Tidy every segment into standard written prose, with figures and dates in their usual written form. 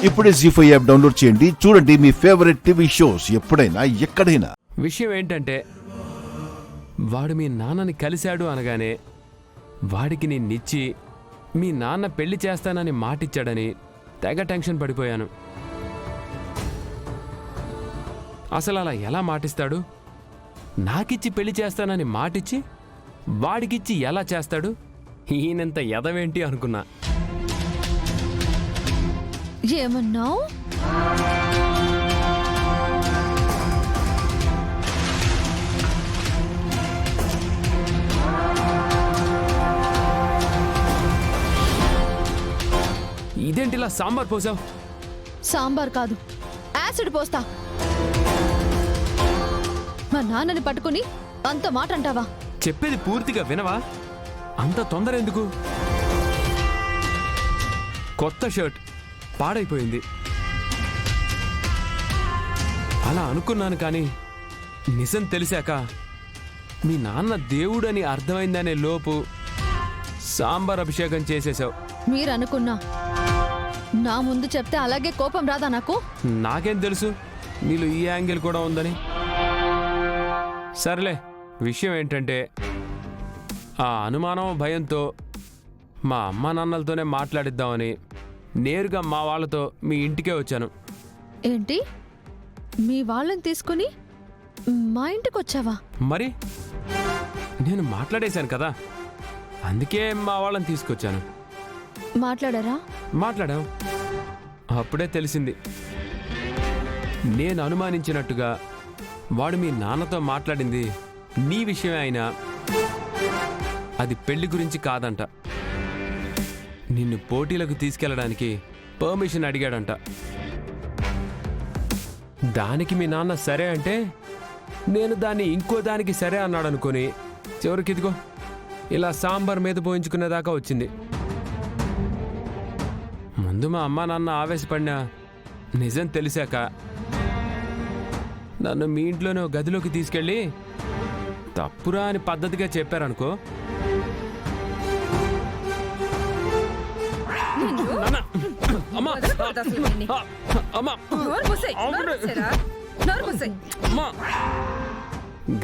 ఇప్పుడే జీ5 app download చేయండి. చూడండి మీ ఫేవరెట్ టీవీ షోస్ ఎప్పుడైనా ఎక్కడైనా. విషయం ఏంటంటే వాడు మీ నాన్నని కలిశాడు అనగానే వాడికి నిన్నిచ్చి మీ నాన్న పెళ్లి చేస్తానని మాటిచ్చాడని తెగ టెన్షన్ పడిపోయాను. అసలు అలా ఎలా మాటిస్తాడు? నాకిచ్చి పెళ్లి చేస్తానని మాటిచ్చి వాడికిచ్చి ఎలా చేస్తాడు? ఈయనంత ఎదవేంటి అనుకున్నా. ఏమన్నావు? ఇదేంటిలా సాంబార్ పోసావు? సాంబార్ కాదు, యాసిడ్ పోస్తా. మా నాన్నని పట్టుకుని అంత మాట అంటావా? చెప్పేది పూర్తిగా వినవా? అంత తొందర ఎందుకు? కొత్త షర్ట్ పాడైపోయింది అలా అనుకున్నాను, కానీ నిజం తెలిసాక మీ నాన్న దేవుడని అర్థమైందనే లోపు సాంబార్ అభిషేకం చేసేశావు. మీరనుకున్నా నా ముందు చెప్తే అలాగే కోపం రాదా నాకు? నాకేం తెలుసు నీలో ఈ యాంగిల్ కూడా ఉందని. సర్లే, విషయం ఏంటంటే ఆ అనుమానం భయంతో మా అమ్మా నాన్నలతోనే మాట్లాడిద్దామని నేరుగా మా వాళ్ళతో మీ ఇంటికే వచ్చాను. ఏంటి, మీ వాళ్ళని తీసుకుని మా ఇంటికి వచ్చావా? మరి నేను మాట్లాడేశాను కదా, అందుకే మా వాళ్ళని తీసుకొచ్చాను. మాట్లాడారా? మాట్లాడాం. అప్పుడే తెలిసింది నేను అనుమానించినట్టుగా వాడు మీ నాన్నతో మాట్లాడింది నీ విషయమే అయినా అది పెళ్లి గురించి కాదంట. నిన్ను పోటీలకు తీసుకెళ్లడానికి పర్మిషన్ అడిగాడంట. దానికి మీ నాన్న సరే అంటే నేను దాన్ని ఇంకో దానికి సరే అన్నాడు అనుకొని చివరికి ఇదిగో ఇలా సాంబార్ మీద పోయించుకునేదాకా వచ్చింది. ముందు మా అమ్మా నాన్న ఆవేశపడినా నిజం తెలిసాక నన్ను మీ ఇంట్లోనే గదిలోకి తీసుకెళ్ళి తప్పురా అని పద్ధతిగా చెప్పారనుకో,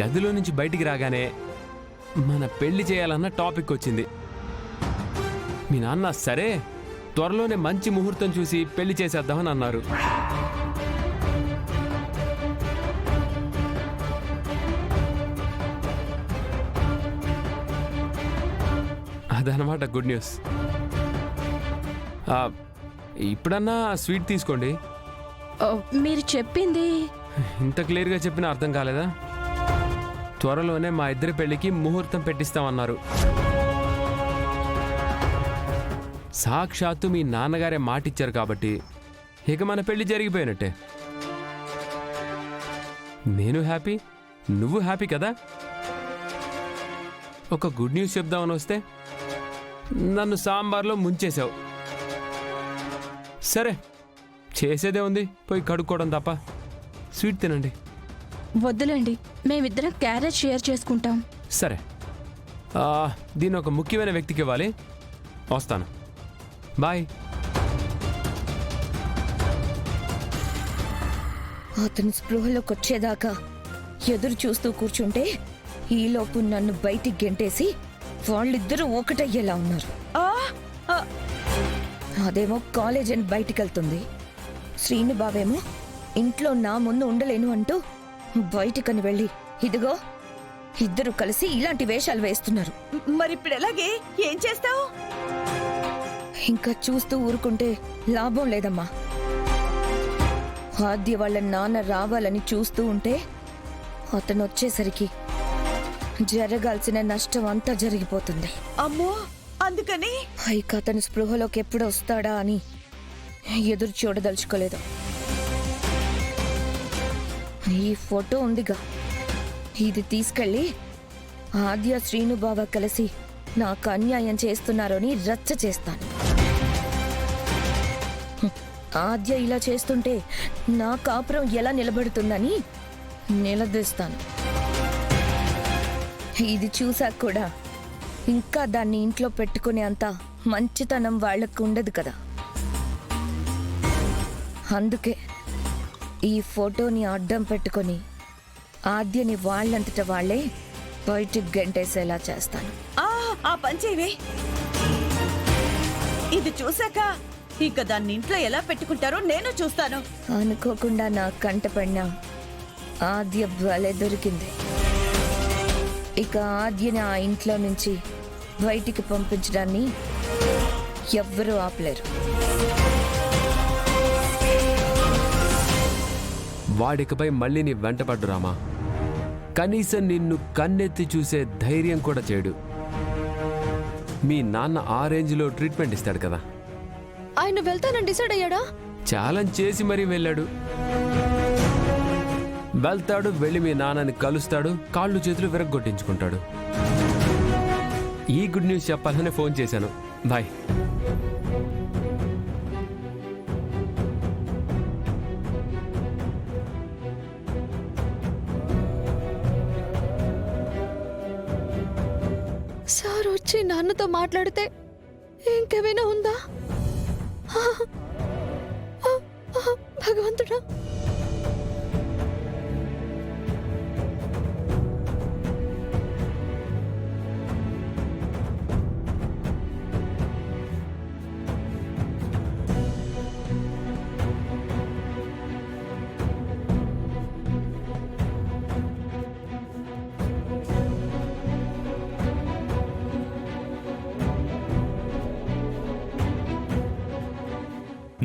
గదిలో నుంచి బయటికి రాగానే మన పెళ్లి చేయాలన్న టాపిక్ వచ్చింది. మీ నాన్న సరే త్వరలోనే మంచి ముహూర్తం చూసి పెళ్లి చేసేద్దామని అన్నారు. అదనమాట గుడ్ న్యూస్. ఇప్పుడన్నా స్వీట్ తీసుకోండి. మీరు చెప్పింది ఇంత క్లియర్గా చెప్పినా అర్థం కాలేదా? త్వరలోనే మా ఇద్దరి పెళ్లికి ముహూర్తం పెట్టిస్తామన్నారు. సాక్షాత్తు మీ నాన్నగారే మాటిచ్చారు కాబట్టి ఇక మన పెళ్లి జరిగిపోయినట్టే. నేను హ్యాపీ, నువ్వు హ్యాపీ కదా. ఒక గుడ్ న్యూస్ చెప్దామని వస్తే నన్ను సాంబార్లో ముంచేశావు. సరే, చేసేదే ఉంది, పోయి కడుక్కోవడం తప్ప. స్వీట్ తినండి. వద్దులేండి, మేమిద్దరం క్యారెట్ షేర్ చేసుకుంటాం. సరే, దీన్ని ఒక ముఖ్యమైన వ్యక్తికి ఇవ్వాలి. వస్తాను, బాయ్. అతను స్పృహలోకి వచ్చేదాకా ఎదురు చూస్తూ కూర్చుంటే ఈలోపు నన్ను బయటికి గెంటేసి వాళ్ళిద్దరూ ఒకటయ్యేలా ఉన్నారు. అదేమో కాలేజ్ అని బయటికెళ్తుంది, శ్రీను బావేమో ఇంట్లో నా ముందు ఉండలేను అంటూ బయటికని వెళ్ళి ఇదిగో ఇద్దరు కలిసి ఇలాంటి వేషాలు వేస్తున్నారు. మరిప్పుడు ఎలాగే? ఏం చేస్తావు? ఇంకా చూస్తూ ఊరుకుంటే లాభం లేదమ్మా. ఆద్య వాళ్ళ నాన్న రావాలని చూస్తూ ఉంటే అతను వచ్చేసరికి జరగాల్సిన నష్టం అంతా జరిగిపోతుంది. అమ్మో, అందుకని ఇక అతను స్పృహలోకి ఎప్పుడు వస్తాడా అని ఎదురు చూడదలుచుకోలేదు. ఈ ఫోటో ఉందిగా, ఇది తీసుకెళ్ళి ఆద్య శ్రీను బావ కలిసి నాకు అన్యాయం చేస్తున్నారని రచ్చ చేస్తాను. ఆద్య ఇలా చేస్తుంటే నా కాపురం ఎలా నిలబడుతుందని నిలదీస్తాను. ఇది చూసాక కూడా ఇంకా దాన్ని ఇంట్లో పెట్టుకునే అంత మంచితనం వాళ్లకు ఉండదు కదా. అందుకే ఈ ఫోటోని అడ్డం పెట్టుకొని ఆద్యని వాళ్ళంతట వాళ్ళే బయటికి గెంటేసేలా చేస్తాను. ఆ పంచేవే ఇది చూసాక ఇక దాన్ని ఇంట్లో ఎలా పెట్టుకుంటారో నేను చూస్తాను. అనుకోకుండా నా కంటపడిన ఆద్య భలే దొరికింది. ఇక ఆద్యని ఆ ఇంట్లో నుంచి బయటికి పంపించడాన్ని ఎవ్వరూ ఆపలేరు. వాడికపై మళ్ళీ నీ వెంటపడ్డు రామా. కనీసం నిన్ను కన్నెత్తి చూసే ధైర్యం కూడా చేయడు. మీ నాన్న ఆ రేంజ్లో ట్రీట్మెంట్ ఇస్తాడు కదా. ఆయన వెళ్తానని డిసైడ్ అయ్యాడా? ఛాలెంజ్ చేసి మరీ వెళ్ళాడు. వెళ్తాడు, వెళ్ళి మీ నాన్నని కలుస్తాడు, కాళ్ళు చేతులు విరగ్గొట్టించుకుంటాడు. ఈ గుడ్ న్యూస్ చెప్పాలని ఫోన్ చేశాను. బాయ్. సార్ వచ్చి నాన్నతో మాట్లాడితే ఇంకేమైనా ఉందా? భగవంతుడా.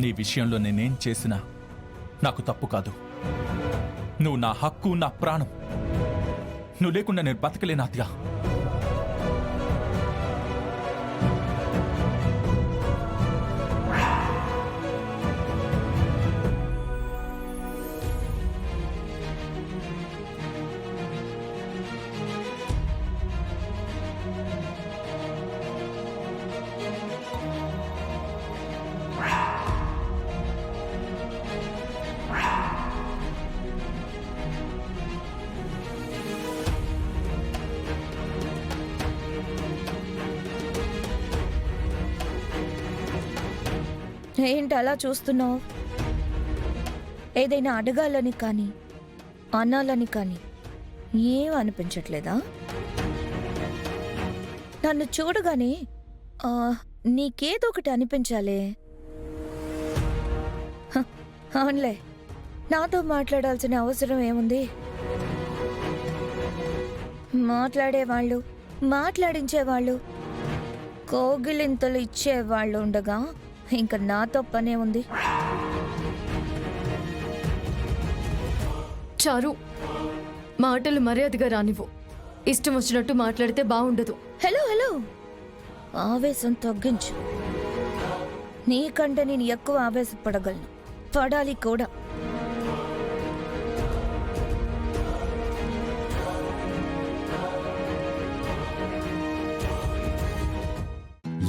నీ విషయంలో నేనేం చేసినా నాకు తప్పు కాదు. నువ్వు నా హక్కు, నా ప్రాణం. నువ్వు లేకుండా నేను బతకలేను ఆద్య. ఏంటి అలా చూస్తున్నావు? ఏదైనా అడగాలని కానీ అనాలని కానీ ఏం అనిపించట్లేదా? నన్ను చూడగానే నీకేదో ఒకటి అనిపించాలే. అవునులే, నాతో మాట్లాడాల్సిన అవసరం ఏముంది? మాట్లాడేవాళ్ళు, మాట్లాడించేవాళ్ళు, కోగిలింతలు ఇచ్చేవాళ్ళు ఉండగా ఇంకా నాతో పనే ఉంది. చారు, మాటలు మర్యాదగా రానివ్వు. ఇష్టం వచ్చినట్టు మాట్లాడితే బాగుండదు. హలో హలో, ఆవేశం తగ్గించు. నీకంటే నేను ఎక్కువ ఆవేశపడగలను, పడాలి కూడా.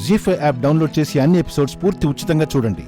జీ5 యాప్ డౌన్లోడ్ చేసి అన్ని ఎపిసోడ్స్ పూర్తి ఉచితంగా చూడండి.